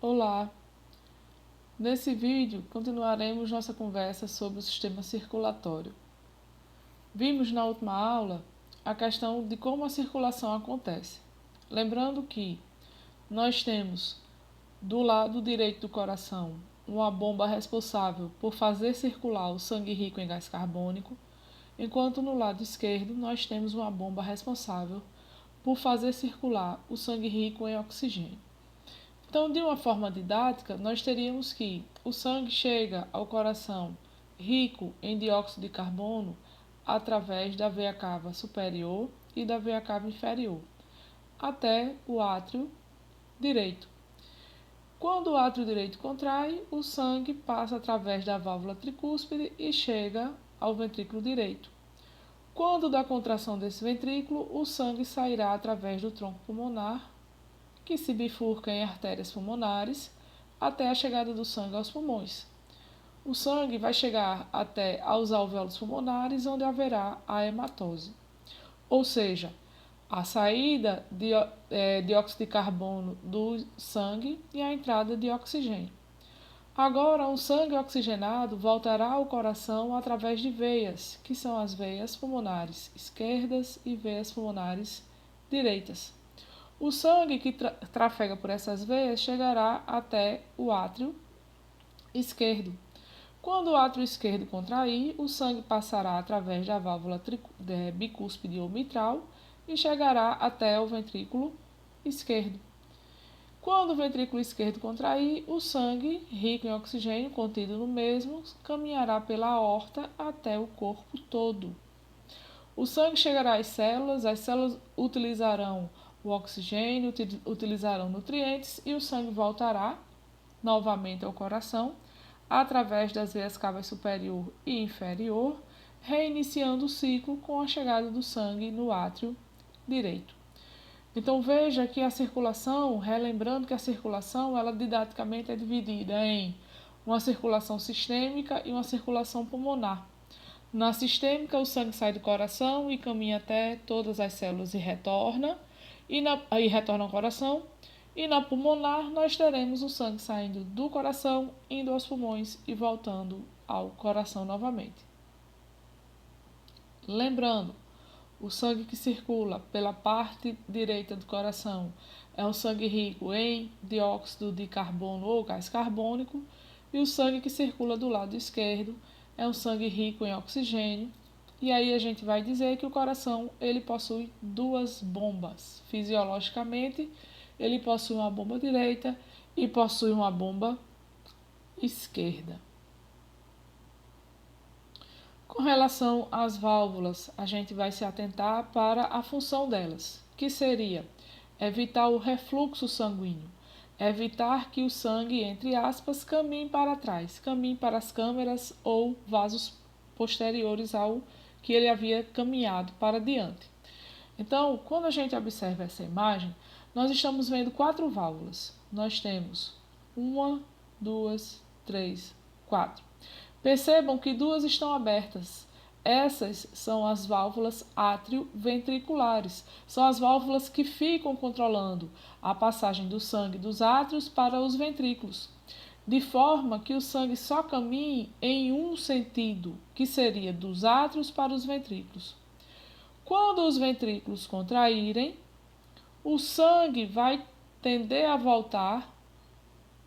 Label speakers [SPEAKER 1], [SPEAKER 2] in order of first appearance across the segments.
[SPEAKER 1] Olá! Nesse vídeo, continuaremos nossa conversa sobre o sistema circulatório. Vimos na última aula a questão de como a circulação acontece. Lembrando que nós temos do lado direito do coração uma bomba responsável por fazer circular o sangue rico em gás carbônico, enquanto no lado esquerdo nós temos uma bomba responsável por fazer circular o sangue rico em oxigênio. Então, de uma forma didática, nós teríamos que o sangue chega ao coração rico em dióxido de carbono através da veia cava superior e da veia cava inferior, até o átrio direito. Quando o átrio direito contrai, o sangue passa através da válvula tricúspide e chega ao ventrículo direito. Quando da contração desse ventrículo, o sangue sairá através do tronco pulmonar, que se bifurca em artérias pulmonares, até a chegada do sangue aos pulmões. O sangue vai chegar até aos alvéolos pulmonares, onde haverá a hematose. Ou seja, a saída de dióxido de carbono do sangue e a entrada de oxigênio. Agora, o sangue oxigenado voltará ao coração através de veias, que são as veias pulmonares esquerdas e veias pulmonares direitas. O sangue que trafega por essas veias chegará até o átrio esquerdo. Quando o átrio esquerdo contrair, o sangue passará através da válvula bicúspide ou mitral e chegará até o ventrículo esquerdo. Quando o ventrículo esquerdo contrair, o sangue, rico em oxigênio contido no mesmo, caminhará pela aorta até o corpo todo. O sangue chegará às células utilizarão o oxigênio, utilizarão nutrientes e o sangue voltará novamente ao coração através das veias cavas superior e inferior, reiniciando o ciclo com a chegada do sangue no átrio direito. Então veja que a circulação, relembrando que a circulação, ela didaticamente é dividida em uma circulação sistêmica e uma circulação pulmonar. Na sistêmica, o sangue sai do coração e caminha até todas as células e retorna ao coração. E na pulmonar, nós teremos o sangue saindo do coração, indo aos pulmões e voltando ao coração novamente. Lembrando, o sangue que circula pela parte direita do coração é o sangue rico em dióxido de carbono ou gás carbônico, e o sangue que circula do lado esquerdo é um sangue rico em oxigênio. E aí a gente vai dizer que o coração ele possui duas bombas. Fisiologicamente, ele possui uma bomba direita e possui uma bomba esquerda. Com relação às válvulas, a gente vai se atentar para a função delas, que seria evitar o refluxo sanguíneo, evitar que o sangue, entre aspas, caminhe para trás, caminhe para as câmeras ou vasos posteriores ao que ele havia caminhado para diante. Então, quando a gente observa essa imagem, nós estamos vendo 4 válvulas. Nós temos 1, 2, 3, 4. Percebam que 2 estão abertas. Essas são as válvulas átrio-ventriculares. São as válvulas que ficam controlando a passagem do sangue dos átrios para os ventrículos, de forma que o sangue só caminhe em um sentido, que seria dos átrios para os ventrículos. Quando os ventrículos contraírem, o sangue vai tender a voltar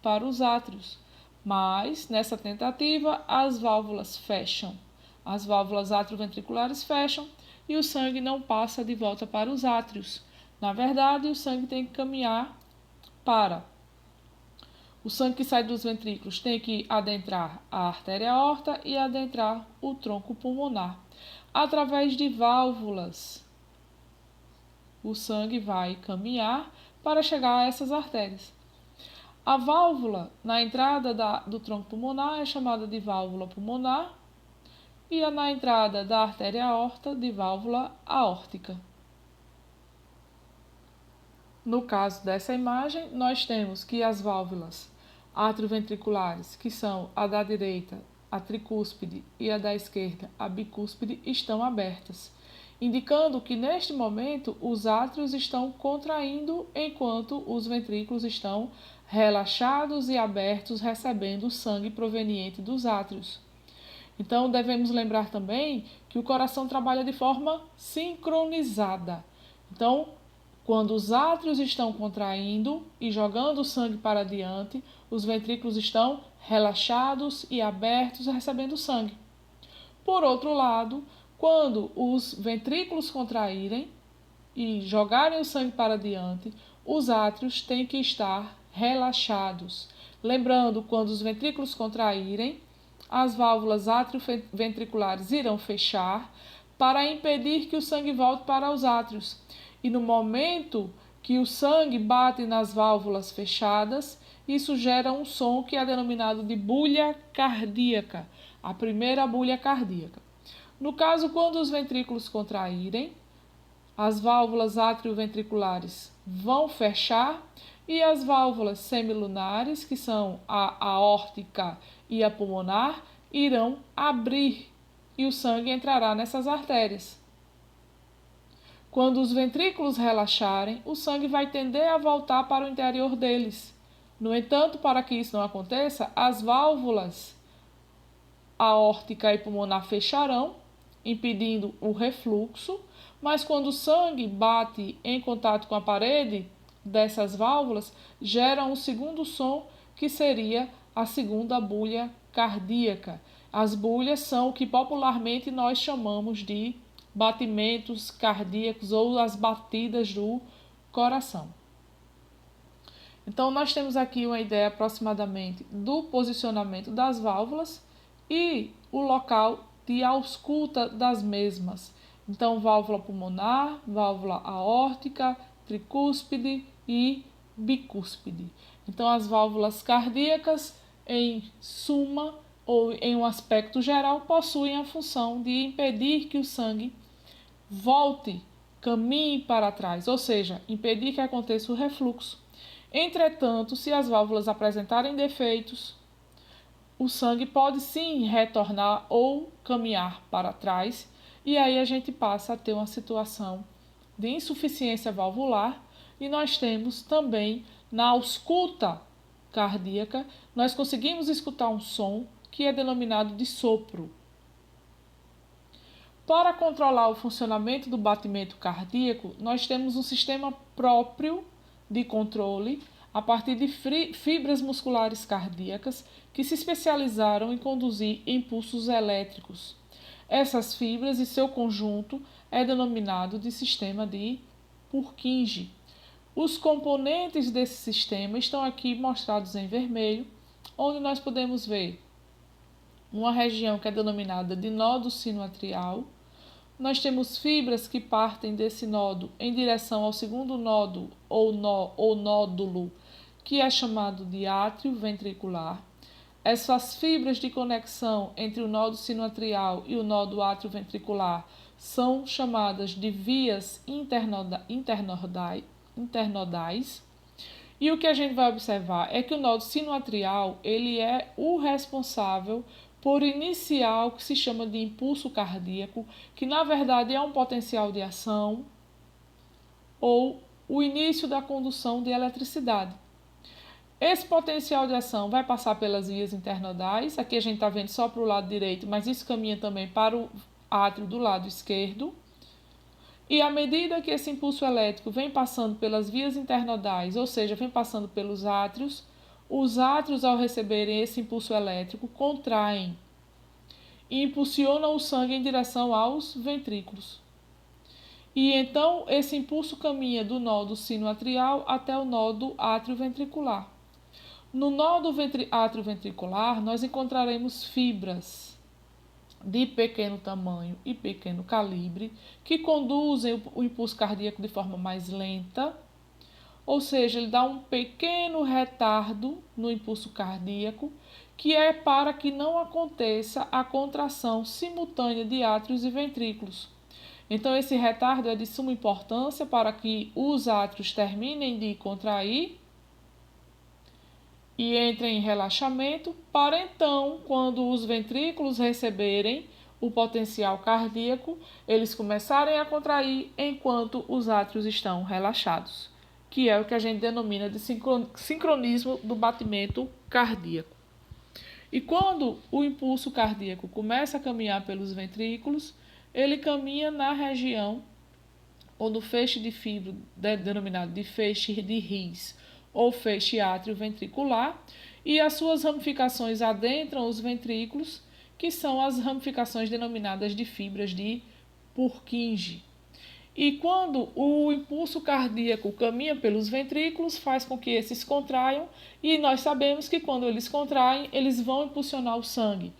[SPEAKER 1] para os átrios, mas nessa tentativa as válvulas fecham. As válvulas atrioventriculares fecham e o sangue não passa de volta para os átrios. Na verdade, o sangue tem que caminhar para... O sangue que sai dos ventrículos tem que adentrar a artéria aorta e adentrar o tronco pulmonar. Através de válvulas, o sangue vai caminhar para chegar a essas artérias. A válvula na entrada do tronco pulmonar é chamada de válvula pulmonar e a na entrada da artéria aorta de válvula aórtica. No caso dessa imagem, nós temos que as válvulas atrioventriculares, que são a da direita, a tricúspide, e a da esquerda, a bicúspide, estão abertas. indicando que neste momento os átrios estão contraindo enquanto os ventrículos estão relaxados e abertos, recebendo o sangue proveniente dos átrios. Então, devemos lembrar também que o coração trabalha de forma sincronizada. Então, quando os átrios estão contraindo e jogando o sangue para diante, os ventrículos estão relaxados e abertos, recebendo sangue. Por outro lado, quando os ventrículos contraírem e jogarem o sangue para diante, os átrios têm que estar relaxados. Lembrando, quando os ventrículos contraírem, as válvulas atrioventriculares irão fechar para impedir que o sangue volte para os átrios. E no momento que o sangue bate nas válvulas fechadas, isso gera um som que é denominado de bulha cardíaca, a primeira bulha cardíaca. No caso, quando os ventrículos contraírem, as válvulas atrioventriculares vão fechar e as válvulas semilunares, que são a aórtica e a pulmonar, irão abrir e o sangue entrará nessas artérias. Quando os ventrículos relaxarem, o sangue vai tender a voltar para o interior deles. No entanto, para que isso não aconteça, as válvulas aórtica e pulmonar fecharão, impedindo o refluxo, mas quando o sangue bate em contato com a parede dessas válvulas, gera um segundo som que seria a segunda bulha cardíaca. As bulhas são o que popularmente nós chamamos de batimentos cardíacos ou as batidas do coração. Então, nós temos aqui uma ideia aproximadamente do posicionamento das válvulas e o local de ausculta das mesmas. Então, válvula pulmonar, válvula aórtica, tricúspide e bicúspide. Então, as válvulas cardíacas, em suma ou em um aspecto geral, possuem a função de impedir que o sangue volte, caminhe para trás, ou seja, impedir que aconteça o refluxo. Entretanto, se as válvulas apresentarem defeitos, o sangue pode sim retornar ou caminhar para trás, e aí a gente passa a ter uma situação de insuficiência valvular, e nós temos também na ausculta cardíaca, nós conseguimos escutar um som que é denominado de sopro. Para controlar o funcionamento do batimento cardíaco, nós temos um sistema próprio de controle a partir de fibras musculares cardíacas que se especializaram em conduzir impulsos elétricos. Essas fibras e seu conjunto é denominado de sistema de Purkinje. Os componentes desse sistema estão aqui mostrados em vermelho, onde nós podemos ver uma região que é denominada de nódo sinoatrial. Nós temos fibras que partem desse nódo em direção ao segundo nódo ou nódulo, que é chamado de átrio ventricular. Essas fibras de conexão entre o nódo sinoatrial e o nódo atrioventricular são chamadas de vias internodais. E o que a gente vai observar é que o nódo sinoatrial ele é o responsável por iniciar o que se chama de impulso cardíaco, que na verdade é um potencial de ação ou o início da condução de eletricidade. Esse potencial de ação vai passar pelas vias internodais, aqui a gente está vendo só para o lado direito, mas isso caminha também para o átrio do lado esquerdo. E à medida que esse impulso elétrico vem passando pelas vias internodais, ou seja, vem passando pelos átrios, os átrios, ao receberem esse impulso elétrico, contraem e impulsionam o sangue em direção aos ventrículos. E então esse impulso caminha do nódo sinoatrial até o nódo atrioventricular. No nódo atrioventricular, nós encontraremos fibras de pequeno tamanho e pequeno calibre que conduzem o impulso cardíaco de forma mais lenta, ou seja, ele dá um pequeno retardo no impulso cardíaco, que é para que não aconteça a contração simultânea de átrios e ventrículos. Então, esse retardo é de suma importância para que os átrios terminem de contrair e entrem em relaxamento, para então, quando os ventrículos receberem o potencial cardíaco, eles começarem a contrair enquanto os átrios estão relaxados, que é o que a gente denomina de sincronismo do batimento cardíaco. E quando o impulso cardíaco começa a caminhar pelos ventrículos, ele caminha na região onde o feixe de fibra, denominado de feixe de His ou feixe átrio-ventricular, e as suas ramificações adentram os ventrículos, que são as ramificações denominadas de fibras de Purkinje. E quando o impulso cardíaco caminha pelos ventrículos, faz com que esses contraiam, e nós sabemos que quando eles contraem, eles vão impulsionar o sangue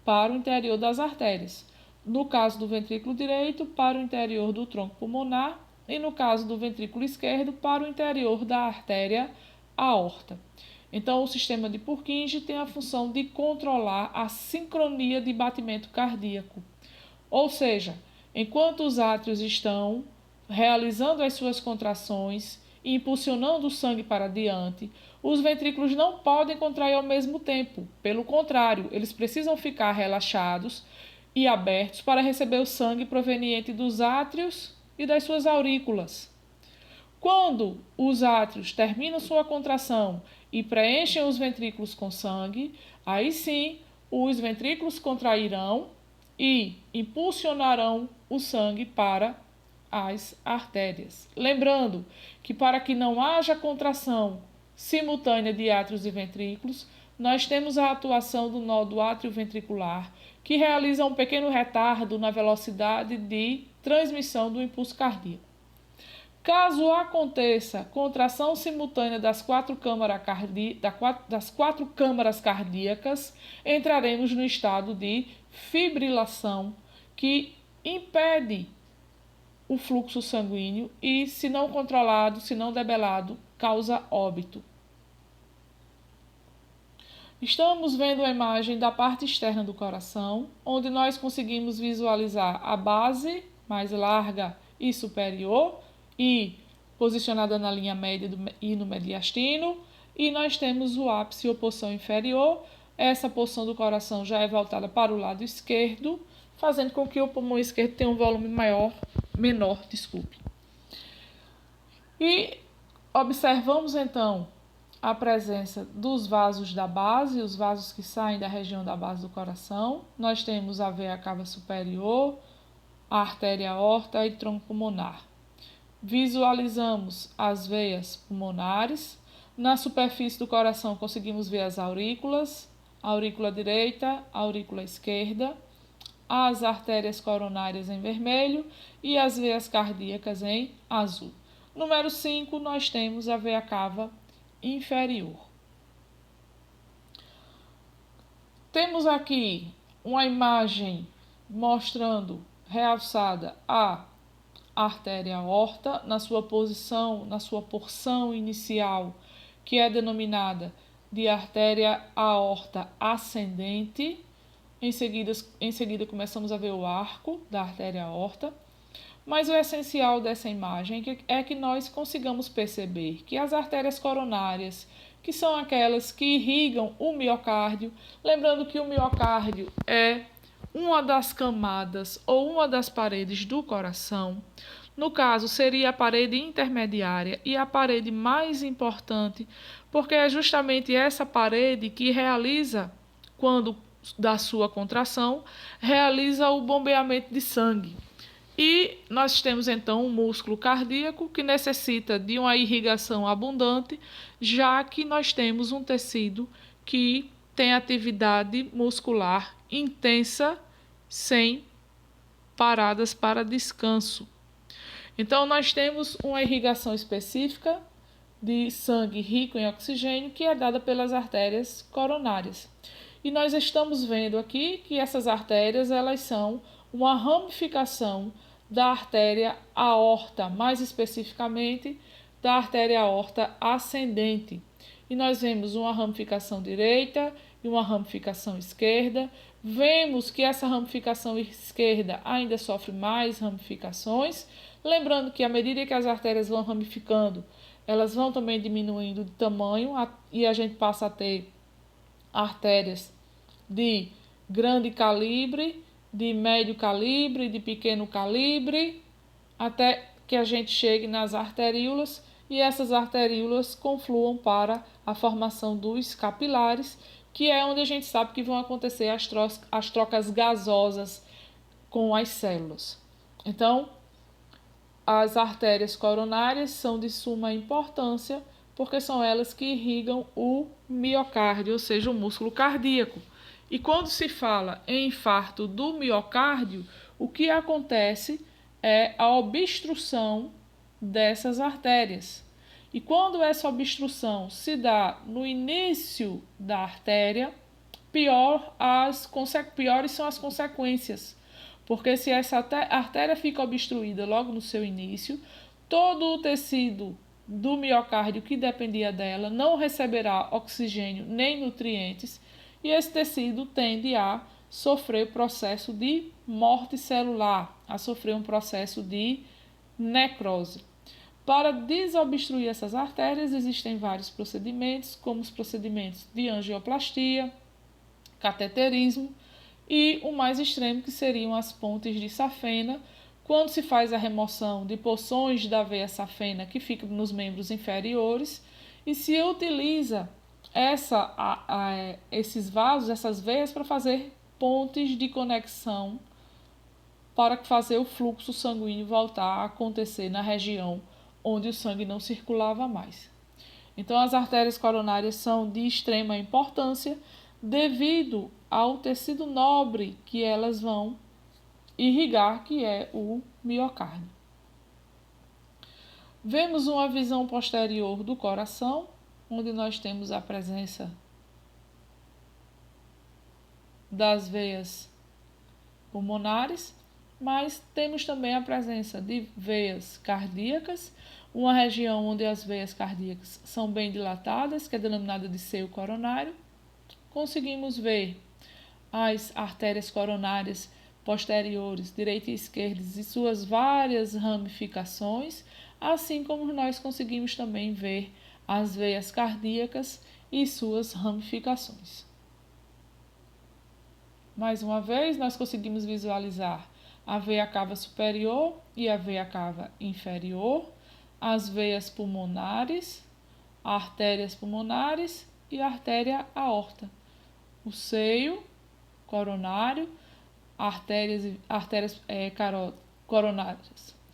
[SPEAKER 1] para o interior das artérias. No caso do ventrículo direito, para o interior do tronco pulmonar, e no caso do ventrículo esquerdo, para o interior da artéria aorta. Então, o sistema de Purkinje tem a função de controlar a sincronia de batimento cardíaco. Ou seja, enquanto os átrios estão realizando as suas contrações e impulsionando o sangue para diante, os ventrículos não podem contrair ao mesmo tempo. Pelo contrário, eles precisam ficar relaxados e abertos para receber o sangue proveniente dos átrios e das suas aurículas. Quando os átrios terminam sua contração e preenchem os ventrículos com sangue, aí sim os ventrículos contrairão e impulsionarão o sangue para as artérias. Lembrando que para que não haja contração simultânea de átrios e ventrículos, nós temos a atuação do nó do átrio ventricular, que realiza um pequeno retardo na velocidade de transmissão do impulso cardíaco. Caso aconteça contração simultânea das quatro câmaras cardíacas, entraremos no estado de fibrilação, que impede o fluxo sanguíneo e, se não controlado, se não debelado, causa óbito. Estamos vendo a imagem da parte externa do coração, onde nós conseguimos visualizar a base mais larga e superior, e posicionada na linha média e no mediastino, e nós temos o ápice ou porção inferior. Essa porção do coração já é voltada para o lado esquerdo, fazendo com que o pulmão esquerdo tenha um volume menor. E observamos então a presença dos vasos da base, os vasos que saem da região da base do coração. Nós temos a veia cava superior, a artéria aorta e tronco pulmonar. Visualizamos as veias pulmonares. Na superfície do coração conseguimos ver as aurículas, a aurícula direita, a aurícula esquerda, as artérias coronárias em vermelho e as veias cardíacas em azul. Número 5, nós temos a veia cava inferior. Temos aqui uma imagem mostrando realçada a artéria aorta na sua porção inicial, que é denominada de artéria aorta ascendente. Em seguida começamos a ver o arco da artéria aorta. Mas o essencial dessa imagem é que nós consigamos perceber que as artérias coronárias, que são aquelas que irrigam o miocárdio, lembrando que o miocárdio é uma das camadas ou uma das paredes do coração. No caso, seria a parede intermediária e a parede mais importante, porque é justamente essa parede que realiza, quando da sua contração, realiza o bombeamento de sangue. E nós temos então um músculo cardíaco que necessita de uma irrigação abundante, já que nós temos um tecido que tem atividade muscular intensa, sem paradas para descanso. Então, nós temos uma irrigação específica de sangue rico em oxigênio que é dada pelas artérias coronárias. E nós estamos vendo aqui que essas artérias, elas são uma ramificação da artéria aorta, mais especificamente da artéria aorta ascendente. E nós vemos uma ramificação direita e uma ramificação esquerda. Vemos que essa ramificação esquerda ainda sofre mais ramificações. Lembrando que à medida que as artérias vão ramificando, elas vão também diminuindo de tamanho e a gente passa a ter artérias de grande calibre de médio calibre, de pequeno calibre, até que a gente chegue nas arteríolas e essas arteríolas confluam para a formação dos capilares, que é onde a gente sabe que vão acontecer as trocas gasosas com as células. Então, as artérias coronárias são de suma importância porque são elas que irrigam o miocárdio, ou seja, o músculo cardíaco. E quando se fala em infarto do miocárdio, o que acontece é a obstrução dessas artérias. E quando essa obstrução se dá no início da artéria, piores são as consequências. Porque se essa artéria fica obstruída logo no seu início, todo o tecido do miocárdio que dependia dela não receberá oxigênio nem nutrientes e esse tecido tende a sofrer processo de morte celular, a sofrer um processo de necrose. Para desobstruir essas artérias existem vários procedimentos, como os procedimentos de angioplastia, cateterismo e o mais extremo que seriam as pontes de safena, quando se faz a remoção de porções da veia safena que fica nos membros inferiores e se utiliza esses vasos, essas veias para fazer pontes de conexão para fazer o fluxo sanguíneo voltar a acontecer na região onde o sangue não circulava mais. Então, as artérias coronárias são de extrema importância devido ao tecido nobre que elas vão irrigar, que é o miocárdio. Vemos uma visão posterior do coração, onde nós temos a presença das veias pulmonares, mas temos também a presença de veias cardíacas, uma região onde as veias cardíacas são bem dilatadas, que é denominada de seio coronário. Conseguimos ver as artérias coronárias posteriores, direita e esquerda, e suas várias ramificações, assim como nós conseguimos também ver as veias cardíacas e suas ramificações. Mais uma vez, nós conseguimos visualizar a veia cava superior e a veia cava inferior, as veias pulmonares, artérias pulmonares e a artéria aorta, o seio coronário, artérias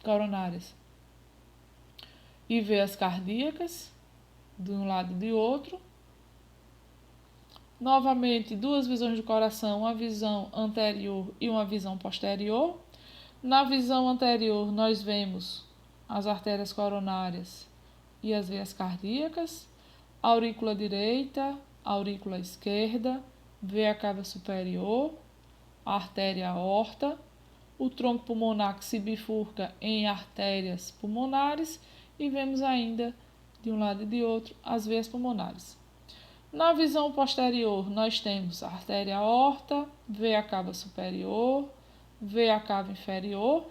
[SPEAKER 1] coronárias e veias cardíacas de um lado e de outro. Novamente, duas visões do coração, uma visão anterior e uma visão posterior. Na visão anterior, nós vemos as artérias coronárias e as veias cardíacas, aurícula direita, aurícula esquerda, veia cava superior, artéria aorta, o tronco pulmonar que se bifurca em artérias pulmonares e vemos ainda, de um lado e de outro, as veias pulmonares. Na visão posterior, nós temos a artéria aorta, veia cava superior, veia cava inferior,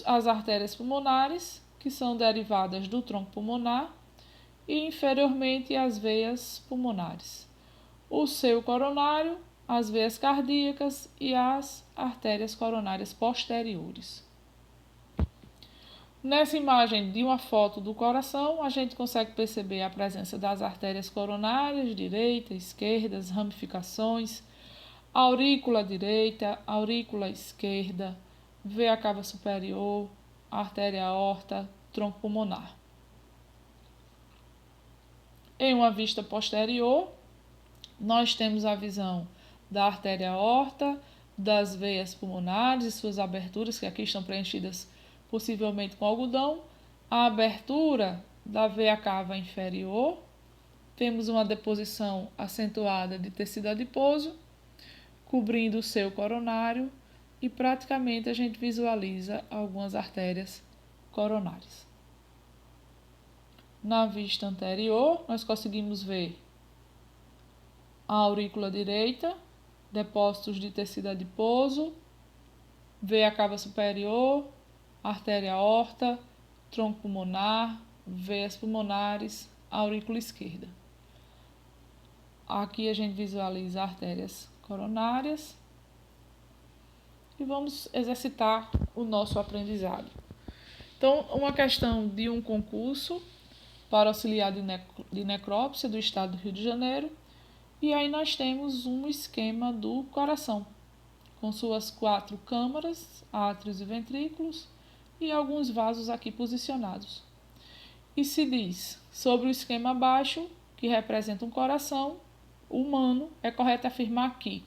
[SPEAKER 1] as artérias pulmonares, que são derivadas do tronco pulmonar, e inferiormente as veias pulmonares, o seio coronário, as veias cardíacas e as artérias coronárias posteriores. Nessa imagem de uma foto do coração, a gente consegue perceber a presença das artérias coronárias, direita, esquerda, ramificações, aurícula direita, aurícula esquerda, veia cava superior, artéria aorta, tronco pulmonar. Em uma vista posterior, nós temos a visão da artéria aorta, das veias pulmonares e suas aberturas, que aqui estão preenchidas possivelmente com algodão, a abertura da veia cava inferior, temos uma deposição acentuada de tecido adiposo, cobrindo o seio coronário e praticamente a gente visualiza algumas artérias coronárias. Na vista anterior, nós conseguimos ver a aurícula direita, depósitos de tecido adiposo, veia cava superior, artéria aorta, tronco pulmonar, veias pulmonares, aurícula esquerda. Aqui a gente visualiza artérias coronárias e vamos exercitar o nosso aprendizado. Então, uma questão de um concurso para auxiliar de necrópsia do estado do Rio de Janeiro. E aí nós temos um esquema do coração, com suas 4 câmaras, átrios e ventrículos, e alguns vasos aqui posicionados. E se diz, sobre o esquema abaixo, que representa um coração humano, é correto afirmar que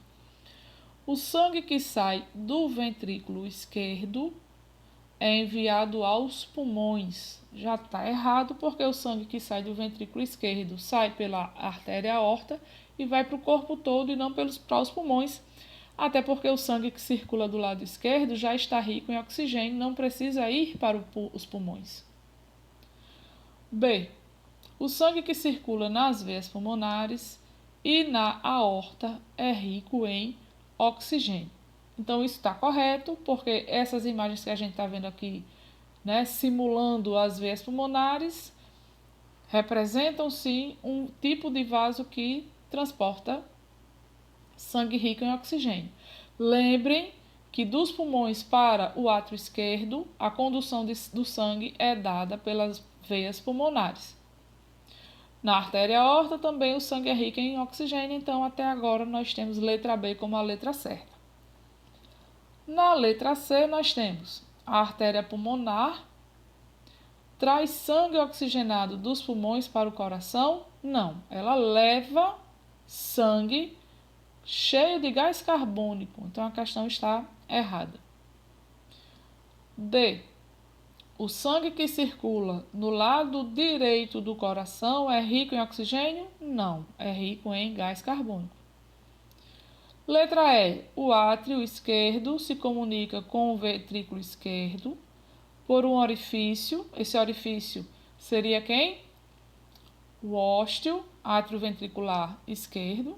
[SPEAKER 1] o sangue que sai do ventrículo esquerdo é enviado aos pulmões. Já está errado, porque o sangue que sai do ventrículo esquerdo sai pela artéria aorta e vai para o corpo todo e não para os pulmões, até porque o sangue que circula do lado esquerdo já está rico em oxigênio, não precisa ir para os pulmões. B. O sangue que circula nas veias pulmonares e na aorta é rico em oxigênio. Então, isso está correto, porque essas imagens que a gente está vendo aqui, né, simulando as veias pulmonares, representam, sim, um tipo de vaso que transporta sangue rico em oxigênio. Lembrem que dos pulmões para o átrio esquerdo, a condução do sangue é dada pelas veias pulmonares. Na artéria aorta também o sangue é rico em oxigênio, então até agora nós temos letra B como a letra certa. Na letra C nós temos a artéria pulmonar. Traz sangue oxigenado dos pulmões para o coração? Não, ela leva sangue cheio de gás carbônico, então a questão está errada. D. O sangue que circula no lado direito do coração é rico em oxigênio? Não, é rico em gás carbônico. Letra E. O átrio esquerdo se comunica com o ventrículo esquerdo por um orifício. Esse orifício seria quem? O ósteo, átrio ventricular esquerdo.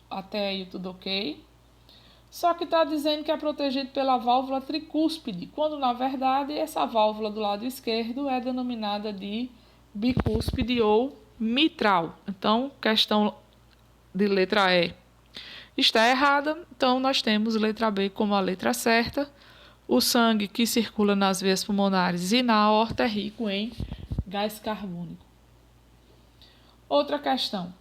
[SPEAKER 1] Até aí tudo ok. Só que está dizendo que é protegido pela válvula tricúspide, quando na verdade essa válvula do lado esquerdo é denominada de bicúspide ou mitral. Então, questão de letra E está errada, então nós temos letra B como a letra certa. O sangue que circula nas veias pulmonares e na aorta é rico em gás carbônico. Outra questão.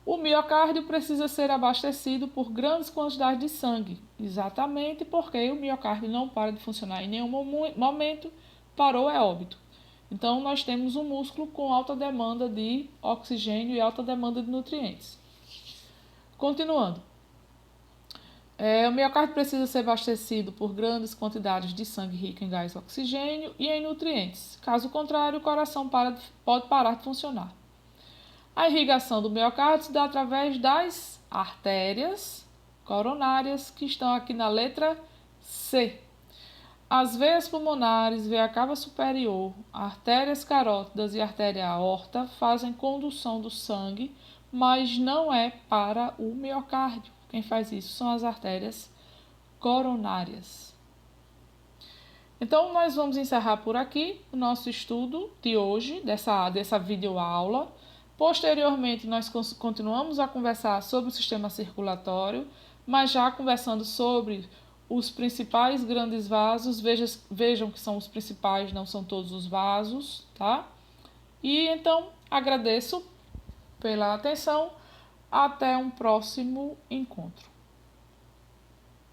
[SPEAKER 1] O miocárdio precisa ser abastecido por grandes quantidades de sangue, exatamente porque o miocárdio não para de funcionar em nenhum momento, parou é óbito. Então, nós temos um músculo com alta demanda de oxigênio e alta demanda de nutrientes. Continuando. O miocárdio precisa ser abastecido por grandes quantidades de sangue rico em gás oxigênio e em nutrientes. Caso contrário, o coração pode parar de funcionar. A irrigação do miocárdio se dá através das artérias coronárias, que estão aqui na letra C. As veias pulmonares, veia cava superior, artérias carótidas e artéria aorta fazem condução do sangue, mas não é para o miocárdio. Quem faz isso são as artérias coronárias. Então, nós vamos encerrar por aqui o nosso estudo de hoje, dessa videoaula. Posteriormente, nós continuamos a conversar sobre o sistema circulatório, mas já conversando sobre os principais grandes vasos. Vejam que são os principais, não são todos os vasos, tá? E então, agradeço pela atenção. Até um próximo encontro.